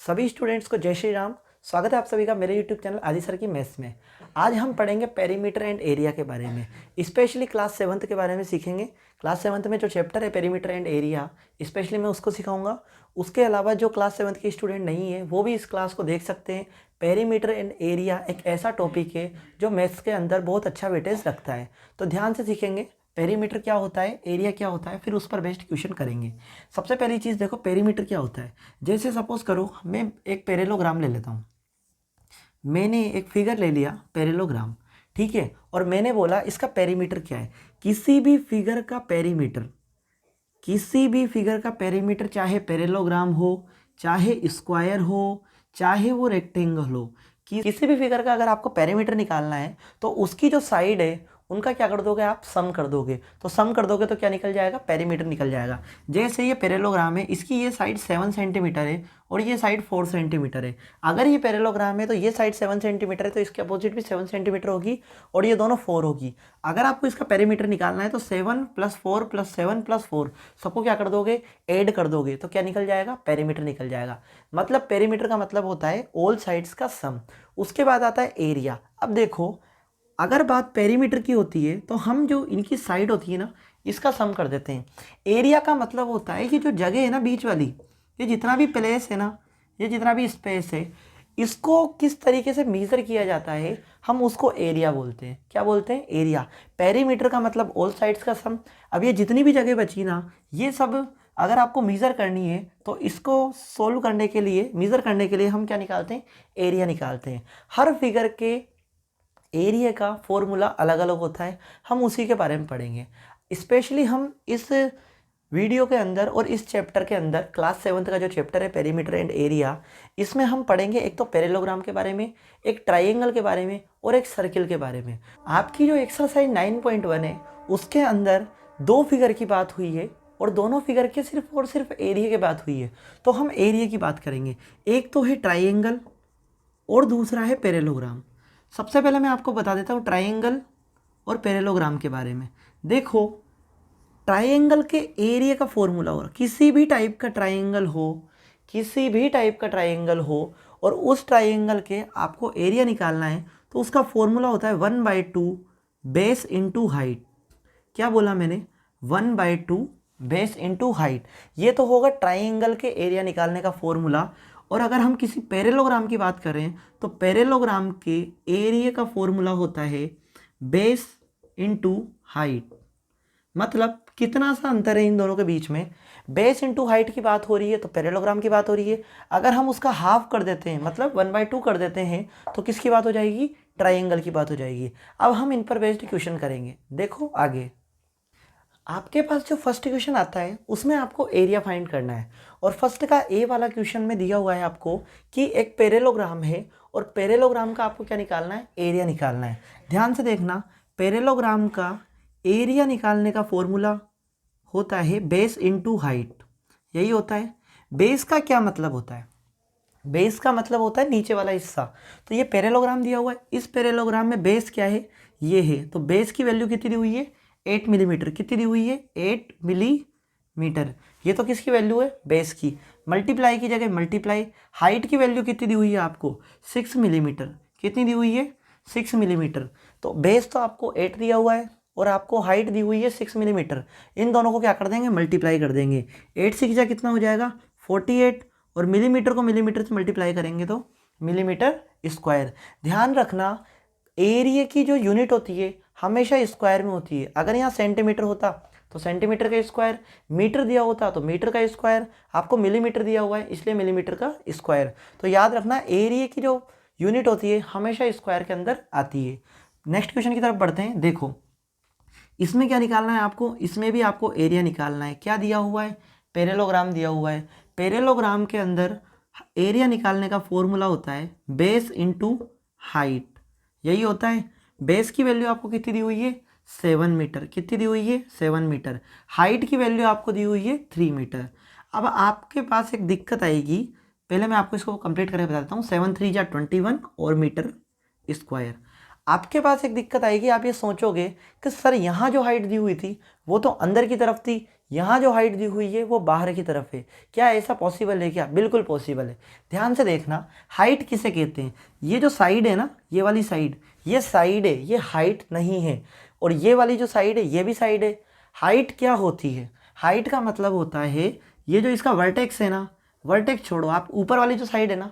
सभी स्टूडेंट्स को जय श्री राम। स्वागत है आप सभी का मेरे YouTube चैनल आदि सर की मैथ्स में। आज हम पढ़ेंगे पेरीमीटर एंड एरिया के बारे में, स्पेशली क्लास 7th के बारे में सीखेंगे। क्लास 7th में जो चैप्टर है पेरीमीटर एंड एरिया, स्पेशली मैं उसको सिखाऊंगा। उसके अलावा जो क्लास 7th के स्टूडेंट नहीं है वो भी इस क्लास को देख सकते हैं। पेरीमीटर एंड एरिया एक ऐसा टॉपिक है जो मैथ्स के अंदर बहुत अच्छा वेटेज रखता है, तो ध्यान से सीखेंगे पेरीमीटर क्या होता है, एरिया क्या होता है, फिर उस पर बेस्ड क्वेश्चन करेंगे। सबसे पहली चीज़ देखो, पेरीमीटर क्या होता है। जैसे सपोज करो मैं एक पैरेललोग्राम ले लेता हूँ। मैंने एक फिगर ले लिया पैरेललोग्राम, ठीक है, और मैंने बोला इसका पेरीमीटर क्या है। किसी भी फिगर का पेरीमीटर, किसी भी फिगर का पेरीमीटर, चाहे पैरेललोग्राम हो, चाहे स्क्वायर हो, चाहे वो रेक्टेंगल हो, किसी भी फिगर का अगर आपको पेरीमीटर निकालना है तो उसकी जो साइड है उनका क्या कर दोगे आप, सम कर दोगे। तो सम कर दोगे तो क्या निकल जाएगा, पेरीमीटर निकल जाएगा। जैसे ये पैरेललोग्राम है, इसकी ये साइड 7 सेंटीमीटर है और ये साइड 4 सेंटीमीटर है। अगर ये पैरेललोग्राम है तो ये साइड 7 सेंटीमीटर है तो इसके अपोजिट भी 7 सेंटीमीटर होगी और ये दोनों 4 होगी। अगर आपको इसका पेरीमीटर निकालना है तो 7 + 4 + 7 + 4 सबको क्या कर दोगे, ऐड कर दोगे, तो क्या निकल जाएगा, पेरीमीटर निकल जाएगा। मतलब पेरीमीटर का मतलब होता है ऑल साइड्स का सम। उसके बाद आता है एरिया। अब देखो, अगर बात पेरीमीटर की होती है तो हम जो इनकी साइड होती है ना, इसका सम कर देते हैं। एरिया का मतलब होता है कि जो जगह है ना बीच वाली, ये जितना भी प्लेस है ना, ये जितना भी स्पेस है, इसको किस तरीके से मेजर किया जाता है, हम उसको एरिया बोलते हैं। क्या बोलते हैं, एरिया। पेरीमीटर का मतलब ऑल साइड्स का सम। अब ये जितनी भी जगह बची ना, ये सब अगर आपको मेजर करनी है तो इसको सोल्व करने के लिए, मेजर करने के लिए हम क्या निकालते हैं, एरिया निकालते हैं। हर फिगर के एरिया का फॉर्मूला अलग अलग होता है, हम उसी के बारे में पढ़ेंगे। स्पेशली हम इस वीडियो के अंदर और इस चैप्टर के अंदर, क्लास 7th का जो चैप्टर है पेरीमीटर एंड एरिया, इसमें हम पढ़ेंगे एक तो पैरेललोग्राम के बारे में, एक ट्राइंगल के बारे में और एक सर्किल के बारे में। आपकी जो एक्सरसाइज 9.1 है उसके अंदर दो फिगर की बात हुई है और दोनों फिगर के सिर्फ और सिर्फ एरिया की बात हुई है, तो हम एरिया की बात करेंगे। एक तो है ट्राइंगल और दूसरा है पैरेललोग्राम। सबसे पहले मैं आपको बता देता हूँ ट्राइंगल और पैरेललोग्राम के बारे में। देखो, ट्राइंगल के एरिया का फॉर्मूला होगा, किसी भी टाइप का ट्राइंगल हो, किसी भी टाइप का ट्राइंगल हो और उस ट्राइंगल के आपको एरिया निकालना है तो उसका फॉर्मूला होता है 1/2 बेस इंटू हाइट। क्या बोला मैंने, 1/2 बेस इंटू हाइट। ये तो होगा ट्राइंगल के एरिया निकालने का फॉर्मूला। और अगर हम किसी पैरेललोग्राम की बात करें तो पैरेललोग्राम के एरिया का फॉर्मूला होता है बेस इंटू हाइट। मतलब कितना सा अंतर है इन दोनों के बीच में। बेस इंटू हाइट की बात हो रही है तो पैरेललोग्राम की बात हो रही है। अगर हम उसका हाफ कर देते हैं, मतलब 1/2 कर देते हैं, तो किसकी बात हो जाएगी, ट्राइंगल की बात हो जाएगी। अब हम इन पर बेस्ड क्वेश्चन करेंगे। देखो आगे आपके पास जो फर्स्ट क्वेश्चन आता है उसमें आपको एरिया फाइंड करना है। और फर्स्ट का ए वाला क्वेश्चन में दिया हुआ है आपको कि एक पैरेललोग्राम है और पैरेललोग्राम का आपको क्या निकालना है, एरिया निकालना है। ध्यान से देखना, पैरेललोग्राम का एरिया निकालने का फॉर्मूला होता है बेस इंटू हाइट। यही होता है। बेस का क्या मतलब होता है, बेस का मतलब होता है नीचे वाला हिस्सा। तो ये पैरेललोग्राम दिया हुआ है, इस पैरेललोग्राम में बेस क्या है, ये है। तो बेस की वैल्यू कितनी दी हुई है, 8 मिलीमीटर। कितनी दी हुई है, 8 मिलीमीटर। ये तो किसकी वैल्यू है, बेस की। मल्टीप्लाई की जगह मल्टीप्लाई। हाइट की वैल्यू कितनी दी हुई है आपको, 6 मिलीमीटर। कितनी दी हुई है, 6 मिलीमीटर। तो बेस तो आपको 8 दिया हुआ है और आपको हाइट दी हुई है 6 मिलीमीटर। इन दोनों को क्या कर देंगे, मल्टीप्लाई कर देंगे। 8 से कितना कितना हो जाएगा, 48। और मिलीमीटर को मिलीमीटर से मल्टीप्लाई करेंगे तो मिलीमीटर स्क्वायर। ध्यान रखना, एरिया की जो यूनिट होती है हमेशा स्क्वायर में होती है। अगर यहाँ सेंटीमीटर होता तो सेंटीमीटर का स्क्वायर, मीटर दिया होता तो मीटर का स्क्वायर, आपको मिलीमीटर दिया हुआ है इसलिए मिलीमीटर का स्क्वायर। तो याद रखना, एरिया की जो यूनिट होती है हमेशा स्क्वायर के अंदर आती है। नेक्स्ट क्वेश्चन की तरफ बढ़ते हैं। देखो इसमें क्या निकालना है आपको, इसमें भी आपको एरिया निकालना है। क्या दिया हुआ है, पैरेललोग्राम दिया हुआ है। पैरेललोग्राम के अंदर एरिया निकालने का फॉर्मूला होता है बेस इंटू हाइट। यही होता है। बेस की वैल्यू आपको कितनी दी हुई है, 7 मीटर। कितनी दी हुई है, 7 मीटर। हाइट की वैल्यू आपको दी हुई है 3 मीटर। अब आपके पास एक दिक्कत आएगी, पहले मैं आपको इसको कंप्लीट करके बता देता हूँ। 7 3 जा 21 और मीटर स्क्वायर। आपके पास एक दिक्कत आएगी, आप ये सोचोगे कि सर यहाँ जो हाइट दी हुई थी वो तो अंदर की तरफ थी, यहाँ जो हाइट दी हुई है वो बाहर की तरफ है। क्या ऐसा पॉसिबल है क्या? बिल्कुल पॉसिबल है। ध्यान से देखना, हाइट किसे कहते हैं? ये जो साइड है ना, ये वाली साइड, ये साइड है, ये हाइट नहीं है। और ये वाली जो साइड है ये भी साइड है। हाइट क्या होती है? हाइट का मतलब होता है ये जो इसका वर्टेक्स है ना, वर्टेक्स छोड़ो, आप ऊपर वाली जो साइड है ना,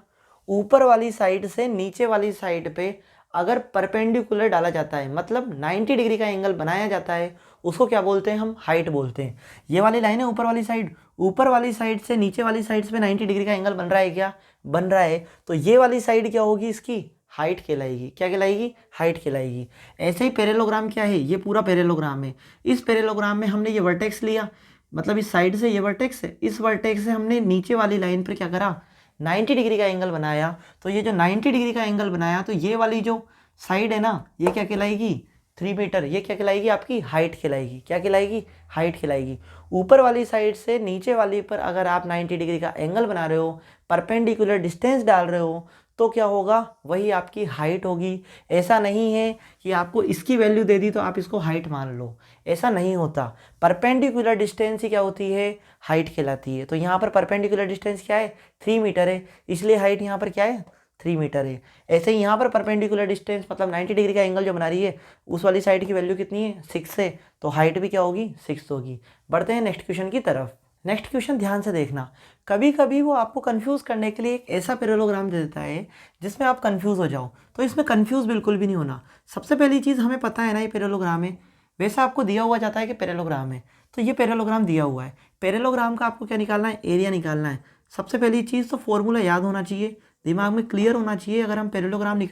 ऊपर वाली साइड से नीचे वाली साइड पे अगर परपेंडिकुलर डाला जाता है, मतलब 90 डिग्री का एंगल बनाया जाता है, उसको क्या बोलते हैं? हम हाइट बोलते हैं। ये वाली लाइन है ऊपर वाली साइड, ऊपर वाली साइड से नीचे वाली साइड पे 90 डिग्री का एंगल बन रहा है, क्या बन रहा है? तो ये वाली साइड क्या होगी? इसकी हाइट कहलाएगी। क्या कहलाएगी? हाइट कहलाएगी। ऐसे ही पैरेललोग्राम क्या है? ये पूरा पैरेललोग्राम है। इस पैरेललोग्राम में हमने ये वर्टेक्स लिया, मतलब इस साइड से ये वर्टेक्स है, इस वर्टेक्स से हमने नीचे वाली लाइन पर क्या करा? 90 डिग्री का एंगल बनाया। तो ये जो 90 डिग्री का एंगल बनाया, तो ये वाली जो साइड है ना, ये क्या कहलाएगी? 3 मीटर। ये क्या कहलाएगी? आपकी हाइट कहलाएगी। क्या कहलाएगी? हाइट कहलाएगी। ऊपर वाली साइड से नीचे वाली पर अगर आप 90 डिग्री का एंगल बना रहे हो, परपेंडिकुलर डिस्टेंस डाल रहे हो, तो क्या होगा? वही आपकी हाइट होगी। ऐसा नहीं है कि आपको इसकी वैल्यू दे दी तो आप इसको हाइट मान लो, ऐसा नहीं होता। परपेंडिकुलर डिस्टेंस ही क्या होती है? हाइट कहलाती है। तो यहाँ पर परपेंडिकुलर डिस्टेंस क्या है? 3 मीटर है, इसलिए हाइट यहाँ पर क्या है? 3 मीटर है। ऐसे ही यहाँ पर परपेंडिकुलर डिस्टेंस मतलब 90 डिग्री का एंगल जो बना रही है, उस वाली साइड की वैल्यू कितनी है? 6 है, तो हाइट भी क्या होगी? 6 होगी। बढ़ते हैं नेक्स्ट क्वेश्चन की तरफ। नेक्स्ट क्वेश्चन ध्यान से देखना, कभी कभी वो आपको कंफ्यूज करने के लिए एक ऐसा पैरेललोग्राम दे देता है जिसमें आप कंफ्यूज हो जाओ। तो इसमें कंफ्यूज बिल्कुल भी नहीं होना। सबसे पहली चीज़ हमें पता है ना ये पैरेललोग्राम है, वैसा आपको दिया हुआ जाता है कि पैरेललोग्राम है, तो ये पैरेललोग्राम दिया हुआ है। पैरेललोग्राम का आपको क्या निकालना है? एरिया निकालना है। सबसे पहली चीज़ तो फॉर्मूला याद होना चाहिए, दिमाग में क्लियर होना चाहिए। अगर हम पैरेललोग्राम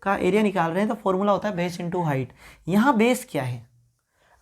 का एरिया निकाल रहे हैं तो फॉर्मूला होता है बेस इंटू हाइट। यहाँ बेस क्या है?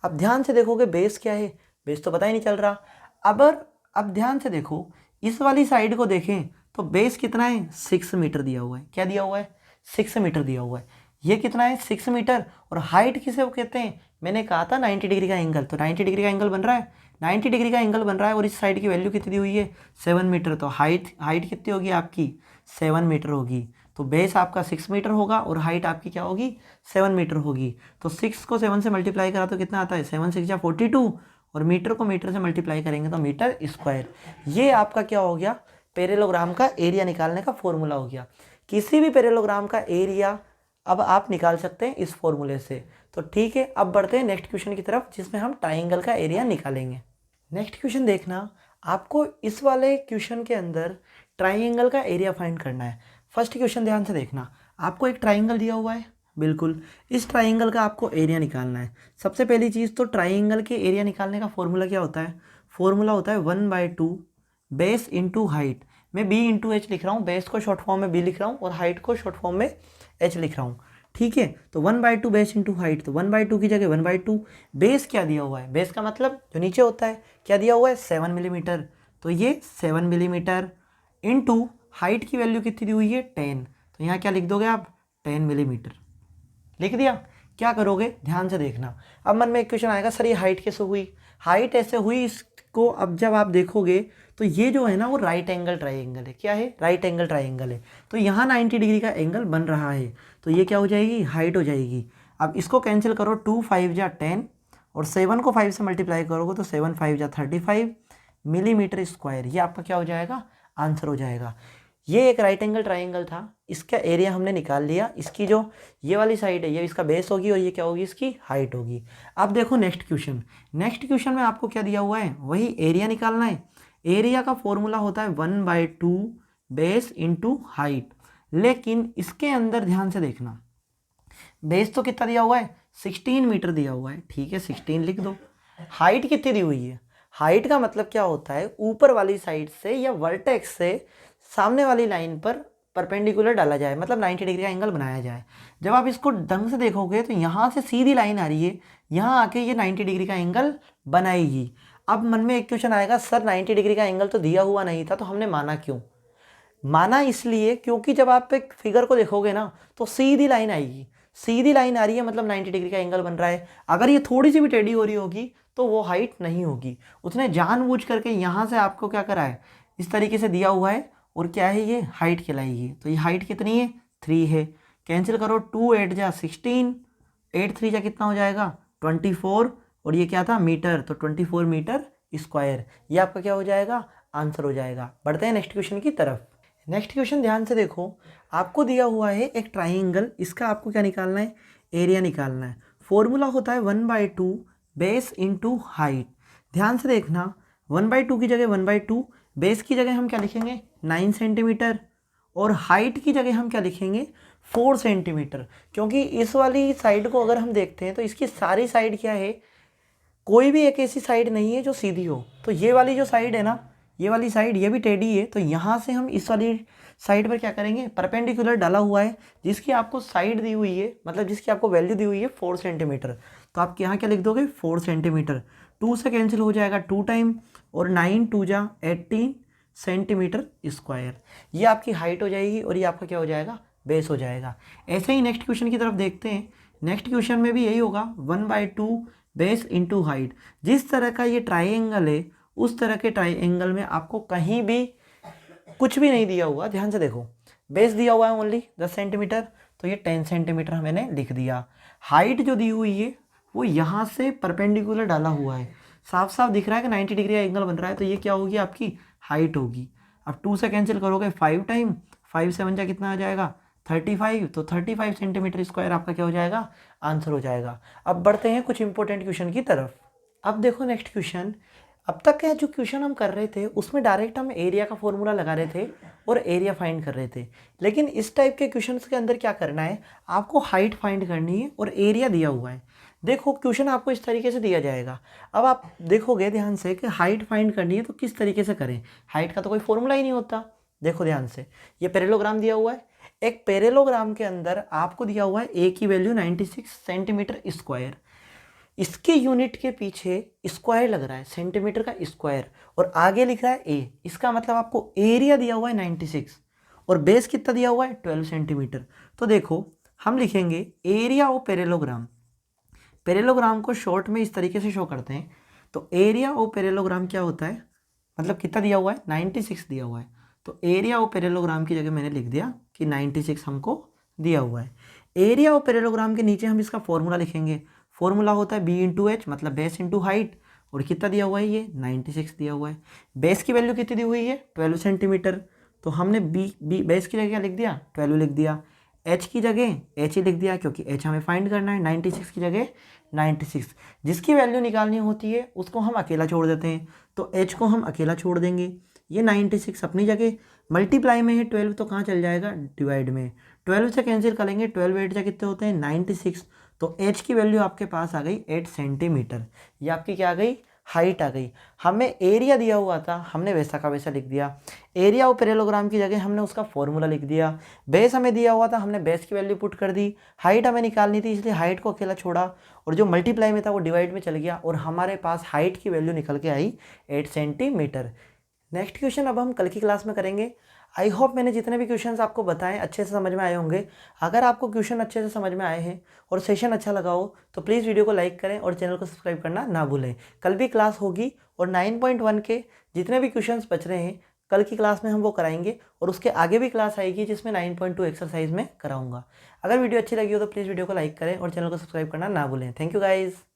अब ध्यान से देखोगे बेस क्या है, बेस तो पता ही नहीं चल रहा। अब ध्यान से देखो, इस वाली साइड को देखें तो बेस कितना है? 6 मीटर दिया हुआ है। क्या दिया हुआ है? 6 मीटर दिया हुआ है। ये कितना है? 6 मीटर। और हाइट किसे वो कहते हैं? मैंने कहा था 90 डिग्री का एंगल, तो 90 डिग्री का एंगल बन रहा है, 90 डिग्री का एंगल बन रहा है, और इस साइड की वैल्यू कितनी दी हुई है? 7 मीटर। तो हाइट कितनी होगी आपकी? 7 मीटर होगी। तो बेस आपका 6 मीटर होगा और हाइट आपकी क्या होगी? 7 मीटर होगी। तो 6 को 7 से मल्टीप्लाई करा तो कितना आता है? 7 6 या 42, और मीटर को मीटर से मल्टीप्लाई करेंगे तो मीटर स्क्वायर। ये आपका क्या हो गया? पैरेललोग्राम का एरिया निकालने का फॉर्मूला हो गया। किसी भी पैरेललोग्राम का एरिया अब आप निकाल सकते हैं इस फॉर्मूले से। तो ठीक है, अब बढ़ते हैं नेक्स्ट क्वेश्चन की तरफ जिसमें हम ट्राइंगल का एरिया निकालेंगे। नेक्स्ट क्वेश्चन देखना, आपको इस वाले क्वेश्चन के अंदर ट्राइंगल का एरिया फाइंड करना है। फर्स्ट क्वेश्चन ध्यान से देखना, आपको एक ट्राइंगल दिया हुआ है, बिल्कुल इस ट्राइंगल का आपको एरिया निकालना है। सबसे पहली चीज़ तो ट्राइंगल के एरिया निकालने का फॉर्मूला क्या होता है? फॉर्मूला होता है 1/2 बेस इंटू हाइट। मैं b इंटू एच लिख रहा हूँ, बेस को शॉर्ट फॉर्म में b लिख रहा हूँ और हाइट को शॉर्ट फॉर्म में h लिख रहा हूँ। ठीक है, तो 1/2 बेस इंटू हाइट, तो 1/2 की जगह 1/2 बेस क्या दिया हुआ है? बेस का मतलब जो नीचे होता है, क्या दिया हुआ है? 7 मिलीमीटर। तो ये 7 मिलीमीटर इंटू हाइट की वैल्यू कितनी दी हुई है? 10। तो यहाँ क्या लिख दोगे आप? 10 मिलीमीटर लिख दिया। क्या करोगे? ध्यान से देखना, अब मन में एक क्वेश्चन आएगा, सर ये हाइट कैसे हुई? हाइट ऐसे हुई, इसको अब जब आप देखोगे तो ये जो है ना वो राइट एंगल ट्राइंगल है। क्या है? राइट एंगल ट्राइंगल है। तो यहाँ 90 डिग्री का एंगल बन रहा है, तो ये क्या हो जाएगी? हाइट हो जाएगी। अब इसको कैंसिल करो, 2 5 जा 10 और 7 को 5 से मल्टीप्लाई करोगे तो 7 5 जा 35 मिलीमीटर स्क्वायर। ये आपका क्या हो जाएगा? आंसर हो जाएगा। ये एक राइट एंगल ट्राइंगल था, इसका एरिया हमने निकाल लिया। इसकी जो ये वाली साइड है ये इसका बेस होगी और ये क्या होगी? इसकी हाइट होगी। अब देखो नेक्स्ट क्वेश्चन, नेक्स्ट क्वेश्चन में आपको क्या दिया हुआ है? वही एरिया निकालना है। एरिया का फॉर्मूला होता है 1/2 बेस इंटू हाइट, लेकिन इसके अंदर ध्यान से देखना, बेस तो कितना दिया हुआ है? 16 मीटर दिया हुआ है। ठीक है, 16 लिख दो। हाइट कितनी दी हुई है? हाइट का मतलब क्या होता है? ऊपर वाली साइड से या वर्टेक्स से सामने वाली लाइन पर परपेंडिकुलर डाला जाए, मतलब 90 डिग्री का एंगल बनाया जाए। जब आप इसको ढंग से देखोगे तो यहाँ से सीधी लाइन आ रही है, यहाँ आके ये 90 डिग्री का एंगल बनाएगी। अब मन में एक क्वेश्चन आएगा, सर 90 डिग्री का एंगल तो दिया हुआ नहीं था, तो हमने माना क्यों? माना इसलिए क्योंकि जब आप एक फिगर को देखोगे ना तो सीधी लाइन आएगी, सीधी लाइन आ रही है मतलब 90 डिग्री का एंगल बन रहा है। अगर ये थोड़ी सी भी टेढ़ी हो रही होगी तो वो हाइट नहीं होगी। उसने जानबूझ करके यहाँ से आपको क्या करा है? इस तरीके से दिया हुआ है, और क्या है? ये हाइट कहलाएगी। तो ये हाइट कितनी है? 3 है। कैंसिल करो, 2 8 जा 16, 8 3 जा कितना हो जाएगा? 24, और ये क्या था? मीटर, तो 24 मीटर स्क्वायर। ये आपका क्या हो जाएगा, आंसर हो जाएगा। बढ़ते हैं नेक्स्ट क्वेश्चन की तरफ। नेक्स्ट क्वेश्चन ध्यान से देखो, आपको दिया हुआ है एक ट्राइंगल, इसका आपको क्या निकालना है, एरिया निकालना है। फॉर्मूला होता है 1/2 बेस इंटू हाइट। ध्यान से देखना, 1/2 की जगह 1/2, बेस की जगह हम क्या लिखेंगे 9 सेंटीमीटर, और हाइट की जगह हम क्या लिखेंगे 4 सेंटीमीटर। क्योंकि इस वाली साइड को अगर हम देखते हैं तो इसकी सारी साइड क्या है, कोई भी एक ऐसी साइड नहीं है जो सीधी हो। तो ये वाली जो साइड है ना, ये वाली साइड ये भी टेढ़ी है, तो यहाँ से हम इस वाली साइड पर क्या करेंगे, परपेंडिकुलर डाला हुआ है, जिसकी आपको साइड दी हुई है, मतलब जिसकी आपको वैल्यू दी हुई है 4 सेंटीमीटर। तो आप यहाँ क्या लिख दोगे 4 सेंटीमीटर। 2 से कैंसिल हो जाएगा 2 टाइम, और 9 2 जा 18 सेंटीमीटर स्क्वायर। ये आपकी हाइट हो जाएगी और ये आपका क्या हो जाएगा, बेस हो जाएगा। ऐसे ही नेक्स्ट क्वेश्चन की तरफ देखते हैं। नेक्स्ट क्वेश्चन में भी यही होगा 1/2 बेस इंटू हाइट। जिस तरह का ये ट्राइंगल है, उस तरह के ट्राइंगल में आपको कहीं भी कुछ भी नहीं दिया हुआ। ध्यान से देखो, बेस दिया हुआ है ओनली 10 सेंटीमीटर, तो ये 10 सेंटीमीटर मैंने लिख दिया। हाइट जो दी हुई है वो यहाँ से परपेंडिकुलर डाला हुआ है, साफ साफ दिख रहा है कि 90 डिग्री का एंगल बन रहा है, तो ये क्या होगी आपकी हाइट होगी। अब 2 से कैंसिल करोगे 5 टाइम, 5 से 1 कितना आ जाएगा 35, तो 35 सेंटीमीटर स्क्वायर आपका क्या हो जाएगा, आंसर हो जाएगा। अब बढ़ते हैं कुछ इंपॉर्टेंट क्वेश्चन की तरफ। अब देखो नेक्स्ट क्वेश्चन, अब तक का जो क्वेश्चन हम कर रहे थे उसमें डायरेक्ट हम एरिया का फॉर्मूला लगा रहे थे और एरिया फाइंड कर रहे थे। लेकिन इस टाइप के क्वेश्चंस के अंदर क्या करना है, आपको हाइट फाइंड करनी है और एरिया दिया हुआ है। देखो क्वेश्चन आपको इस तरीके से दिया जाएगा। अब आप देखोगे ध्यान से कि हाइट फाइंड करनी है तो किस तरीके से करें, हाइट का तो कोई फॉर्मूला ही नहीं होता। देखो ध्यान से, ये पैरेललोग्राम दिया हुआ है। एक पैरेललोग्राम के अंदर आपको दिया हुआ है ए की वैल्यू 96 सेंटीमीटर स्क्वायर। इसके यूनिट के पीछे स्क्वायर लग रहा है, सेंटीमीटर का स्क्वायर, और आगे लिख रहा है ए। इसका मतलब आपको एरिया दिया हुआ है 96 और बेस कितना दिया हुआ है 12 सेंटीमीटर। तो देखो हम लिखेंगे एरिया ऑफ पैरेललोग्राम। पैरेललोग्राम को शॉर्ट में इस तरीके से शो करते हैं। तो एरिया ऑफ पैरेललोग्राम क्या होता है, मतलब कितना दिया हुआ है 96 दिया हुआ है, तो एरिया ऑफ पैरेललोग्राम की जगह मैंने लिख दिया कि 96 हमको दिया हुआ है। एरिया ऑफ पैरेललोग्राम के नीचे हम इसका फॉर्मूला लिखेंगे। फॉर्मूला होता है बी इंटू एच, मतलब बेस इंटू हाइट, और कितना दिया हुआ है ये 96 दिया हुआ है। बेस की वैल्यू कितनी दी हुई है 12 सेंटीमीटर, तो हमने बी बेस की जगह क्या लिख दिया 12 लिख दिया। एच की जगह एच ही लिख दिया, क्योंकि एच हमें फाइंड करना है, 96 की जगह 96। जिसकी वैल्यू निकालनी होती है उसको हम अकेला छोड़ देते हैं, तो एच को हम अकेला छोड़ देंगे। ये 96 अपनी जगह, मल्टीप्लाई में है 12 तो कहाँ चल जाएगा डिवाइड में। 12 से कैंसिल करेंगे, 12 8 से कितने होते हैं 96, तो एच की वैल्यू आपके पास आ गई 8 सेंटीमीटर। ये आपकी क्या आ गई, हाइट आ गई। हमें एरिया दिया हुआ था, हमने वैसा का वैसा लिख दिया। एरिया और पैरेललोग्राम की जगह हमने उसका फॉर्मूला लिख दिया। बेस हमें दिया हुआ था, हमने बेस की वैल्यू पुट कर दी। हाइट हमें निकालनी थी, इसलिए हाइट को अकेला छोड़ा, और जो मल्टीप्लाई में था वो डिवाइड में चल गया, और हमारे पास हाइट की वैल्यू निकल के आई 8 सेंटीमीटर। नेक्स्ट क्वेश्चन अब हम कल की क्लास में करेंगे। आई होप मैंने जितने भी क्वेश्चंस आपको बताएं अच्छे से समझ में आए होंगे। अगर आपको क्वेश्चन अच्छे से समझ में आए हैं और सेशन अच्छा लगा हो तो प्लीज़ वीडियो को लाइक करें और चैनल को सब्सक्राइब करना ना भूलें। कल भी क्लास होगी और 9.1 के जितने भी क्वेश्चंस बच रहे हैं कल की क्लास में हम वो कराएंगे, और उसके आगे भी क्लास आएगी जिसमें 9.2 एक्सरसाइज में कराऊंगा। अगर वीडियो अच्छी लगी हो तो प्लीज़ वीडियो को लाइक करें और चैनल को सब्सक्राइब करना ना भूलें। Thank you guys.